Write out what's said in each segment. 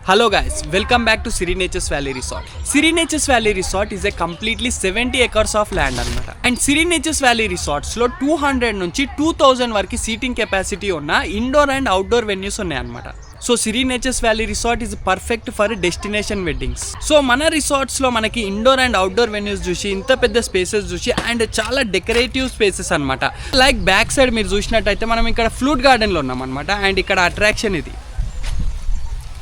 Hello guys, welcome back to Siri Nature's Valley Resort. Siri Nature's Valley Resort is a completely 70 acres of land annamata. And Siri Nature's Valley Resorts lo 200 నుంచి 2000 వరకు seating capacity ఉన్న indoor and outdoor venues ఉన్నాయి అన్నమాట. So Siri nature's valley resort is perfect for destination weddings. So మన resorts లో మనకి indoor and outdoor venues చూసి ఇంత పెద్ద స్పేసెస్ చూసి అండ్ చాలా డెకరేటివ్ స్పేసెస్ అనమాట. లైక్ బ్యాక్ సైడ్ మీరు చూసినట్టయితే మనం ఇక్కడ ఫ్లూట్ గార్డెన్ లో ఉన్నాం అనమాట. అండ్ ఇక్కడ అట్రాక్షన్ ఇది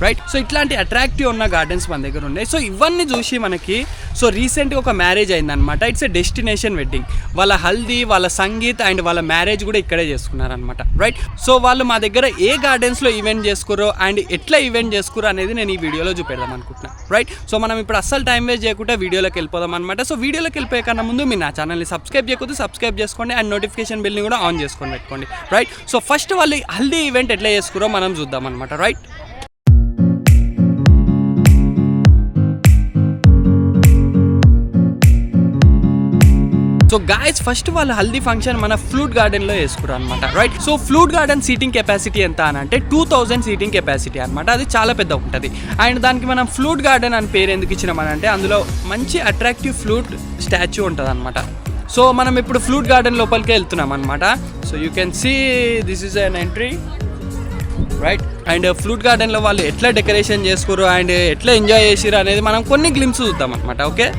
రైట్. సో ఇట్లాంటి అట్రాక్టివ్ ఉన్న గార్డెన్స్ మన దగ్గర ఉన్నాయి. సో ఇవన్నీ చూసి మనకి సో రీసెంట్గా ఒక మ్యారేజ్ అయిందనమాట. It's a destination wedding. వాళ్ళ హల్దీ, వాళ్ళ సంగీత్ అండ్ వాళ్ళ మ్యారేజ్ కూడా ఇక్కడే చేసుకున్నారనమాట రైట్. సో వాళ్ళు మా దగ్గర ఏ గార్డెన్స్లో ఈవెంట్ చేసుకురో అండ్ ఎట్లా ఈవెంట్ చేసుకురో అనేది నేను ఈ వీడియోలో చూపెడదాం అనుకుంటున్నాను రైట్. సో మనం ఇప్పుడు అస్సలు టైం వేస్ట్ చేయకుండా వీడియోలోకి వెళ్ళిపోదాం అనమాట. సో వీడియోలోకి వెళ్ళిపోయే కన్నా ముందు మీరు నా ఛానల్ని సబ్స్క్రైబ్ చేయకపోతే సబ్స్క్రైబ్ చేసుకోండి అండ్ నోటిఫికేషన్ బిల్ని కూడా ఆన్ చేసుకొని పెట్టుకోండి రైట్. సో ఫస్ట్ వాళ్ళు హల్దీ ఈవెంట్ ఎట్లా చేసుకురో మనం చూద్దాం అనమాట రైట్. సో గాయస్ ఫస్ట్ వాళ్ళ హల్దీ ఫంక్షన్ మన ఫ్లూట్ గార్డెన్లో వేసుకున్నారు అనమాట right. So flute garden seating capacity ఎంత అని అంటే 2000 సీటింగ్ కెపాసిటీ అనమాట. అది చాలా పెద్ద ఉంటుంది. అండ్ దానికి మనం ఫ్లూట్ గార్డెన్ అని పేరు ఎందుకు ఇచ్చినామనంటే అందులో మంచి అట్రాక్టివ్ ఫ్లూట్ స్టాచ్యూ ఉంటుంది అనమాట. సో మనం ఇప్పుడు ఫ్లూట్ గార్డెన్ లోపలికి వెళ్తున్నాం అనమాట. So you can see this is an entry right. And flute గార్డెన్లో వాళ్ళు ఎట్లా డెకరేషన్ చేసుకోరు అండ్ ఎట్లా ఎంజాయ్ చేసిరు అనేది మనం కొన్ని గ్లిమ్స్ చూద్దాం అనమాట. ఓకే,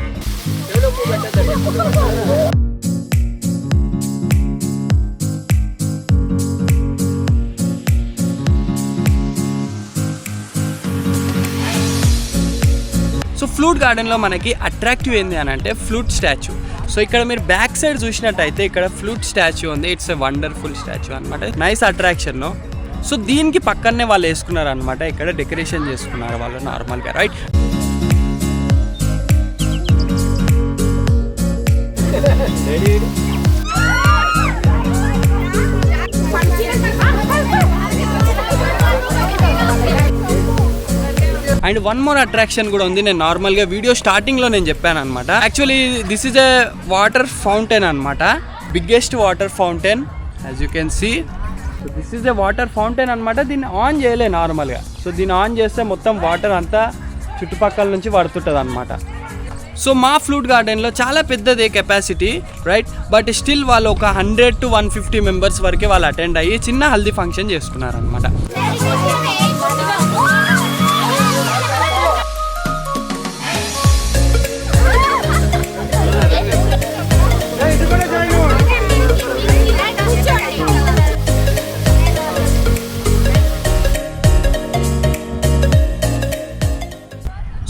సో ఫ్లూట్ గార్డెన్లో మనకి అట్రాక్టివ్ ఏంది అని అంటే ఫ్లూట్ స్టాచ్యూ. సో ఇక్కడ మీరు బ్యాక్ సైడ్ చూసినట్టయితే ఇక్కడ ఫ్లూట్ స్టాచ్యూ ఉంది. ఇట్స్ ఎ వండర్ఫుల్ స్టాచ్యూ అనమాట. Nice attraction. సో దీనికి పక్కనే వాళ్ళు వేసుకున్నారు అనమాట. ఇక్కడ డెకరేషన్ చేసుకున్నారు వాళ్ళు నార్మల్గా right. And one more attraction కూడా ఉంది. నేను నార్మల్గా వీడియో స్టార్టింగ్లో నేను చెప్పాను అనమాట. Actually this is a water fountain అనమాట. Biggest water fountain as you can see. So this is a water fountain అనమాట. దీన్ని ఆన్ చేయలే నార్మల్గా. సో దీన్ని ఆన్ చేస్తే మొత్తం వాటర్ అంతా చుట్టుపక్కల నుంచి పడుతుంటుంది అనమాట. సో మా ఫ్లూట్ గార్డెన్లో చాలా పెద్దదే కెపాసిటీ రైట్. బట్ స్టిల్ వాళ్ళు ఒక 100 to 150 మెంబర్స్ వరకే వాళ్ళు అటెండ్ అయ్యి చిన్న హల్దీ ఫంక్షన్ చేసుకున్నారనమాట.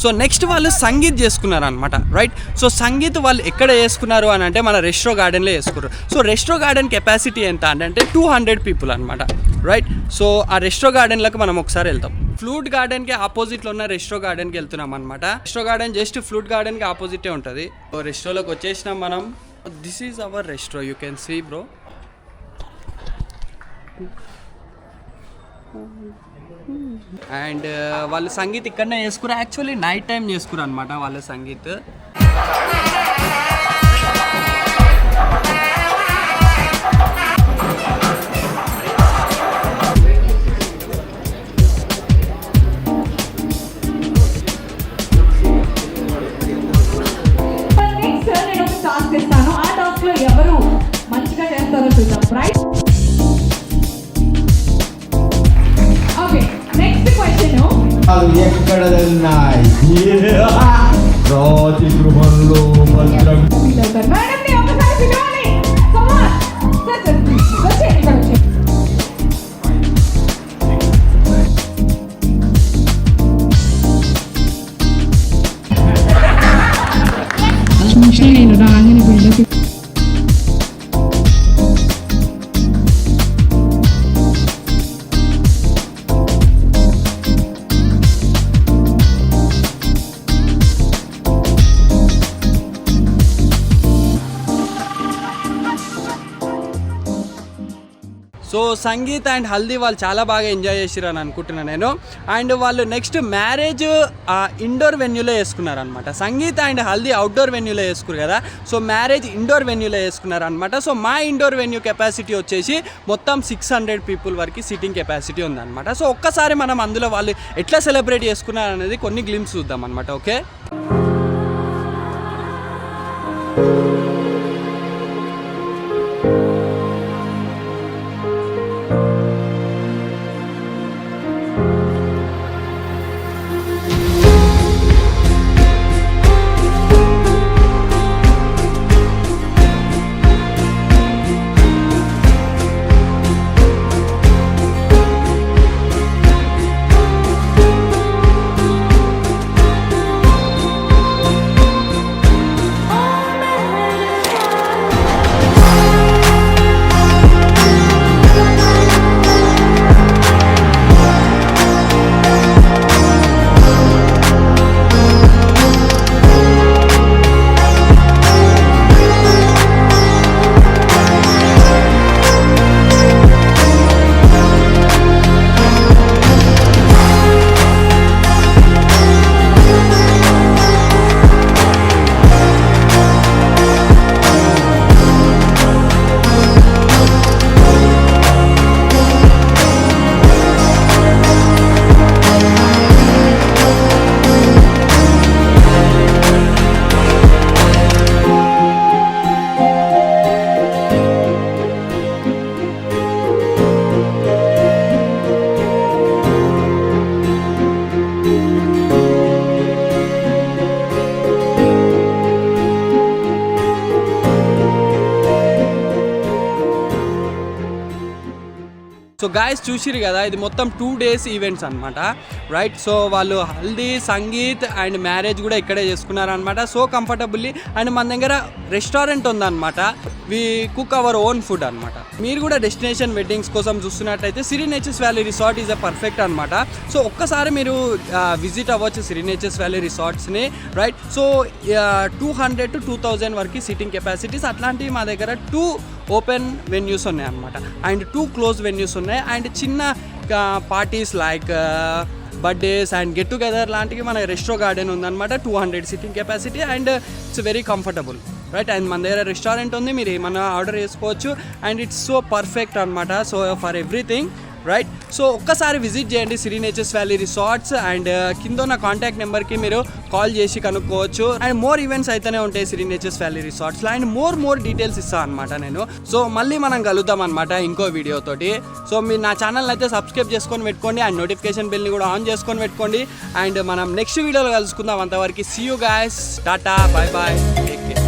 సో నెక్స్ట్ వాళ్ళు సంగీత్ చేసుకున్నారు అనమాట రైట్. సో సంగీత్ వాళ్ళు ఎక్కడ చేసుకున్నారు అని అంటే మన రెస్ట్రో గార్డెన్లో చేసుకున్నారు. సో రెస్ట్రో గార్డెన్ కెపాసిటీ ఎంత అంటే 200 పీపుల్ అనమాట రైట్. సో ఆ రెస్ట్రో గార్డెన్లోకి మనం ఒకసారి వెళ్తాం. ఫ్లూట్ గార్డెన్కి ఆపోజిట్లో ఉన్న రెస్ట్రో గార్డెన్కి వెళ్తున్నాం అనమాట. రెస్ట్రో గార్డెన్ జస్ట్ ఫ్లూట్ గార్డెన్కి ఆపోజిటే ఉంటుంది. సో రెస్ట్రోలోకి వచ్చేసినాం మనం. This is our resto, you can see bro. And వాళ్ళు సంగీత్ ఇక్కడనే చేసుకున్నారు. యాక్చువల్లీ నైట్ టైం చేసుకున్నారు అనమాట వాళ్ళ సంగీత్. ఎవరు మంచిగా చేస్తారో చూద్దాం రైట్. ఎక్కడన్నాయి రాతి గృహంలో భద్రం. నేను రాగానే buildup so sangeet and haldi వాళ్ళు చాలా బాగా ఎంజాయ్ చేసిర్రు అని అనుకుంటున్నాను నేను. అండ్ వాళ్ళు నెక్స్ట్ మ్యారేజ్ ఇండోర్ వెన్యూలో వేసుకున్నారు అనమాట. సంగీత్ అండ్ హల్దీ అవుట్డోర్ వెన్యూలో వేసుకున్నారు కదా, సో మ్యారేజ్ ఇండోర్ వెన్యూలో వేసుకున్నారు అనమాట. సో మా ఇండోర్ వెన్యూ కెపాసిటీ వచ్చేసి మొత్తం 600 పీపుల్ వరకు సీటింగ్ కెపాసిటీ ఉందన్నమాట. సో ఒక్కసారి మనం అందులో వాళ్ళు ఎట్లా సెలబ్రేట్ చేసుకున్నారు అనేది కొన్ని గ్లిమ్స్ చూద్దాం అనమాట. ఓకే, సో గాయస్ చూసిరు కదా, ఇది మొత్తం 2 days ఈవెంట్స్ అనమాట, రైట్. సో వాళ్ళు హల్దీ, సంగీత్ అండ్ మ్యారేజ్ కూడా ఇక్కడే చేసుకున్నారనమాట. So comfortably. అండ్ మన దగ్గర రెస్టారెంట్ ఉందన్నమాట. We cook our own food అనమాట. మీరు కూడా డెస్టినేషన్ వెడ్డింగ్స్ కోసం చూస్తున్నట్టయితే Siri nature's valley resort is a perfect అనమాట. సో ఒక్కసారి మీరు విజిట్ అవ్వచ్చు సిరి నేచర్స్ వ్యాలీ రిసార్ట్స్ని, రైట్. సో 200 to 2000 వరకు సీటింగ్ కెపాసిటీస్ అట్లాంటివి మా దగ్గర 2 ఓపెన్ వెన్యూస్ ఉన్నాయి అనమాట, అండ్ 2 క్లోజ్ వెన్యూస్ ఉన్నాయి. అండ్ చిన్న parties like birthdays and get together లాంటివి మన రెస్టో గార్డెన్ ఉందన్నమాట. 200 seating capacity and it's very comfortable, right. And మన దగ్గర రెస్టారెంట్ ఉంది, మీరు ఏమన్నా ఆర్డర్ చేసుకోవచ్చు. అండ్ ఇట్స్ సో పర్ఫెక్ట్ అనమాట, so for everything, right. So ఒక్కసారి విజిట్ చేయండి సిరి నేచర్స్ వ్యాలీ రిసార్ట్స్. అండ్ కింద ఉన్న కాంటాక్ట్ నెంబర్కి మీరు కాల్ చేసి కనుక్కోవచ్చు. అండ్ మోర్ ఈవెంట్స్ అయితేనే ఉంటాయి సిరి నేచర్స్ వ్యాలీ రిసార్ట్స్లో. అండ్ మోర్ డీటెయిల్స్ ఇస్తాను అనమాట నేను. సో మళ్ళీ మనం కలుద్దాం అనమాట ఇంకో వీడియోతోటి. సో మీరు నా ఛానల్ అయితే సబ్స్క్రైబ్ చేసుకొని పెట్టుకోండి అండ్ నోటిఫికేషన్ బిల్ని కూడా ఆన్ చేసుకొని పెట్టుకోండి. అండ్ మనం నెక్స్ట్ వీడియోలో కలుసుకుందాం. అంతవరకు see you guys, tata, bye bye, take care.